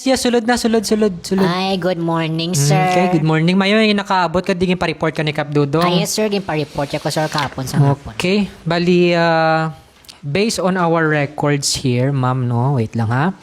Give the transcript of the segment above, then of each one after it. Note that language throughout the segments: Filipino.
Yeah, sulod na, sulod. Ay, good morning, sir. Okay, good morning. Mayo, yung nakaabot ka, di pa-report ka ni Kap Dudong. Ay, yes, sir. Pa-report ako, sir, kapon sa hapon. Okay, bali, based on our records here, ma'am, no, wait lang ha.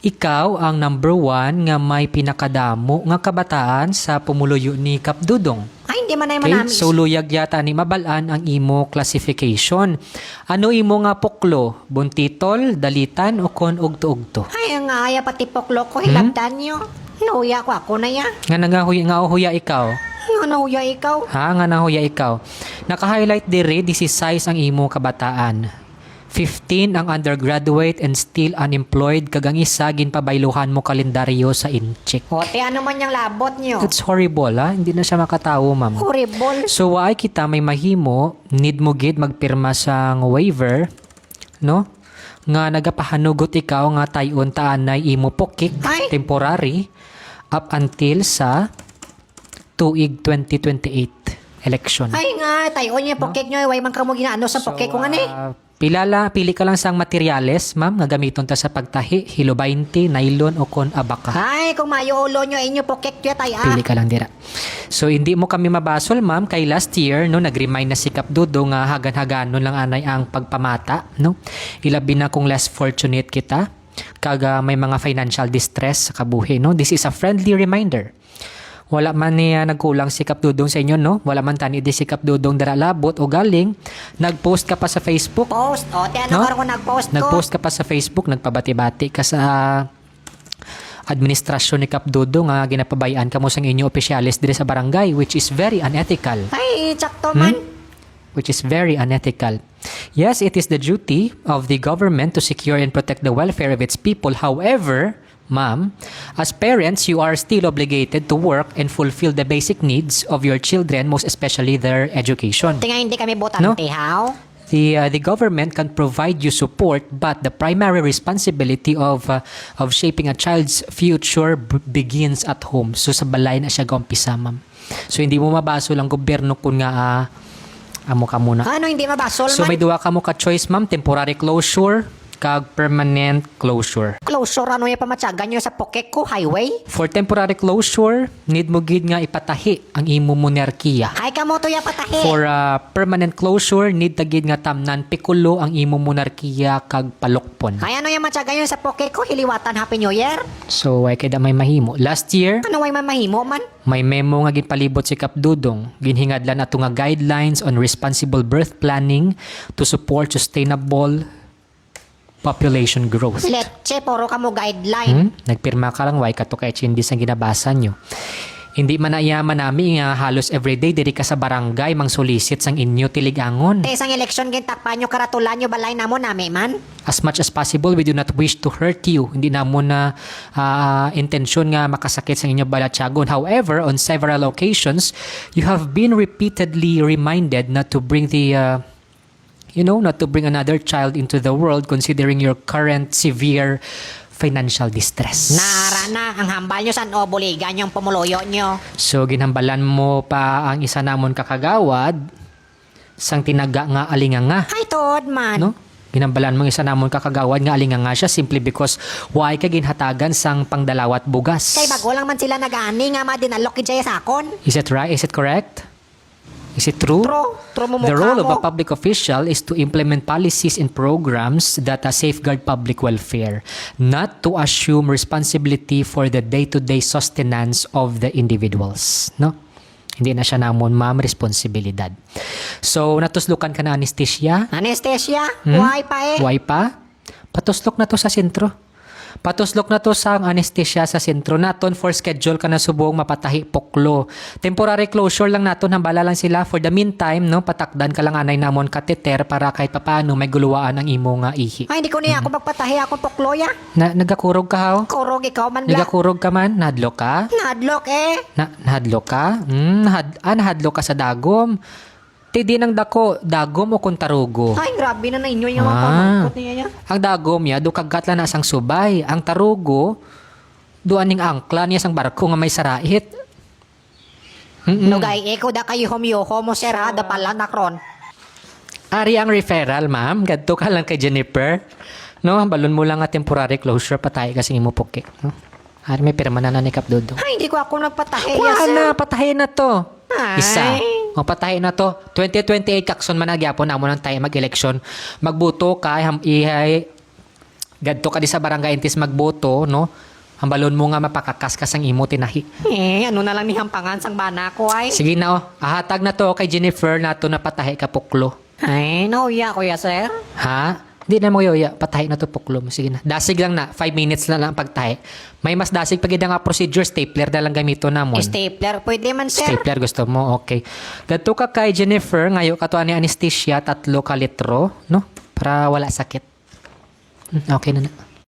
Ikaw ang number 1 nga may pinakadamo nga kabataan sa pumuluyo ni Kap Dudong. Ay, hindi man na yung Okay, manamis. so luyag yata ni mabalaan ang imo classification. Ano imo nga puklo? Buntitol, dalitan, o kon ugto-ugto? Ay, ang aya pati poklo ko, hilabdan nyo. Nahuya ko ako na ya. Nga uhuya ikaw. Nga nahuya ikaw. Ha, nga nahuya ikaw. Naka-highlight dire, 16 ang imo kabataan. 15 ang undergraduate and still unemployed. Kagang isa, ginpabayluhan mo kalendaryo sa incheck. Ote, ano man yung labot nyo? That's horrible, ha? Hindi na siya makatawo, ma'am. Horrible. So, waay kita may mahimo, need mo gid magpirma sa waiver, no? Nga nagapahanugot ikaw nga tayon taanay imo pokik, Ay! temporary, up until sa tuig 2028 election. Ay nga, tayo niya pokek nyo. Way man ka mo ginaano sa pokek ko nga ni. Pili ka lang sang materyales, ma'am, nga gamiton ta sa pagtahi, hilo 20, nylon o kon abaka. Ay, kung mayo ulo nyo, inyo pokek nyo tayo. Pili ka lang dira. So hindi mo kami mabasol, ma'am, kay last year no nag-remind na si Kap Dudo nga hagan-haganon lang anay ang pagpamata, no. Ilabi na kung less fortunate kita kaga may mga financial distress sa kabuhi, no. This is a friendly reminder. Wala man niya nagkulang si Kap Dudong sa inyo, no? Wala man tani di si Kap Dudong dara labot o galing. Nag-post ka pa sa Facebook. Post. Ote, ano No? karon ko nag-post ko? Nag-post ka pa sa Facebook, nagpabati-bati ka sa administrasyon ni Kap Dudong nga ginapabayaan ka mo sa inyo opisyalis dire sa barangay, which is very unethical. Ay, tsakto man. Which is very unethical. Yes, it is the duty of the government to secure and protect the welfare of its people. However, ma'am, as parents, you are still obligated to work and fulfill the basic needs of your children, most especially their education. Tinga hindi kami botante, No? how? The government can provide you support, but the primary responsibility of shaping a child's future begins at home. So sa balay na siya gaumpisa, ma'am. So hindi mo mabaso lang gobyerno kun nga amo ka muna. Ano hindi mabasol So man? may duwa ka mo ka choice, ma'am, temporary closure kag permanent closure. Closure ano yung pamatsagan nyo sa pokek ko, highway? For temporary closure, need mo gid nga ipatahi ang imo monarkiya. Ay kamo to ya patahi. For permanent closure, need tagid nga tamnan pikulo ang imo monarkiya kag palokpon. Ay ano yung matsagan nyo sa pokek ko, hiliwatan Happy New Year? So ay kada may mahimo. Last year, Ano way man mahimo man? may memo nga ginpalibot si Kap Dudong. Ginhingadlan ato nga guidelines on responsible birth planning to support sustainable population growth. Letche, puro ka mo guideline. Nagpirma ka lang, why ka to kay chindis ang ginabasa nyo. Hindi man naiyaman namin nga halos everyday diri ka sa barangay mang solicit sang inyo tiligangon. Isang election gintakpan nyo, karatulan nyo, balay na mo nami man. As much as possible, we do not wish to hurt you. Hindi na mo na intensyon nga makasakit sa inyo balatsagon. However, on several occasions, you have been repeatedly reminded not to bring not to bring another child into the world considering your current severe financial distress. Nara na, ang hambal nyo san obuligan yung pumuloyo nyo. So, ginhambalan mo pa ang isa namon kakagawad sang tinaga nga alinganga. Ay, tod man. No? Ginambalan mo ang isa namon kakagawad nga alinganga siya simply because why ka ginhatagan sang pangdalawat bugas. Kay bago lang man sila nag-ani nga madinalok kid sa akon. Is it right? Is it correct? Is it true? True mo The mukha role of mo. a public official is to implement policies and programs that safeguard public welfare, not to assume responsibility for the day-to-day sustenance of the individuals. No? Hindi na siya namon, ma'am, responsibilidad. So, natuslukan ka na anesthesia? Anesthesia? Why pa eh? Why pa? Patuslok na to sa sentro. Patuslok na to sa anesthesia sa sentro naton for schedule ka na subong mapatahi poklo. Temporary closure lang naton, hambala lang sila for the meantime, no, patakdan ka lang anay namon kateter para kahit papaano may guluwaan ang imo nga ihi. Ay, hindi ko niya ako magpatahi akong pokloya. Nagakurog ka haw? Kurog ikaw man bla. Nagakurog ka man? Nahadlok ka? Nadlok eh. Nahadlok ka? Nahadlok ka sa dagom. Tidi ng dagom o kuntarugo. Ay, grabe na inyo yung mga Ah. pamangkot niya. Ang dagom niya, do kagatla na sang subay. Ang tarugo, doan ning angkla niya sang barko nga may sarait. Nugay, ikaw da kayo humyoho mo sir ha, da pala nakron. Ari ang referral, ma'am. Gadto ka lang kay Jennifer. No, balon mo lang nga temporary closure patay kasi imo pokek. No? Hari may pirma na ni Kap Dudong. Ay, hindi ko ako nagpatahi, Kuha sir. na, patahin na to. Ay. Isa. O patahin na to. 2028 kakson man nagyapon na mo nang tayo mag-eleksyon. Magboto ka, gadto ka di sa barangay intis magboto, no? Hambalon mo nga mapakakaskas ang imo tinahi. Ano na lang ni hampangan sang bana ko ay. Sige na ahatag na to kay Jennifer na to na patahi ka puklo. Ay, nauya ko ya, sir. Ha? Hindi na mo yoya, patahi na to puklo mo. Sige na. Dasig lang na, 5 minutes na lang pagtahi. May mas dasig pag nga procedure, stapler na lang gamito na mo. Stapler, pwede man, sir. Stapler gusto mo, okay. Gadto ka kay Jennifer, ngayon ka to ani anesthesia, 3 ka litro, no? Para wala sakit. Okay na na.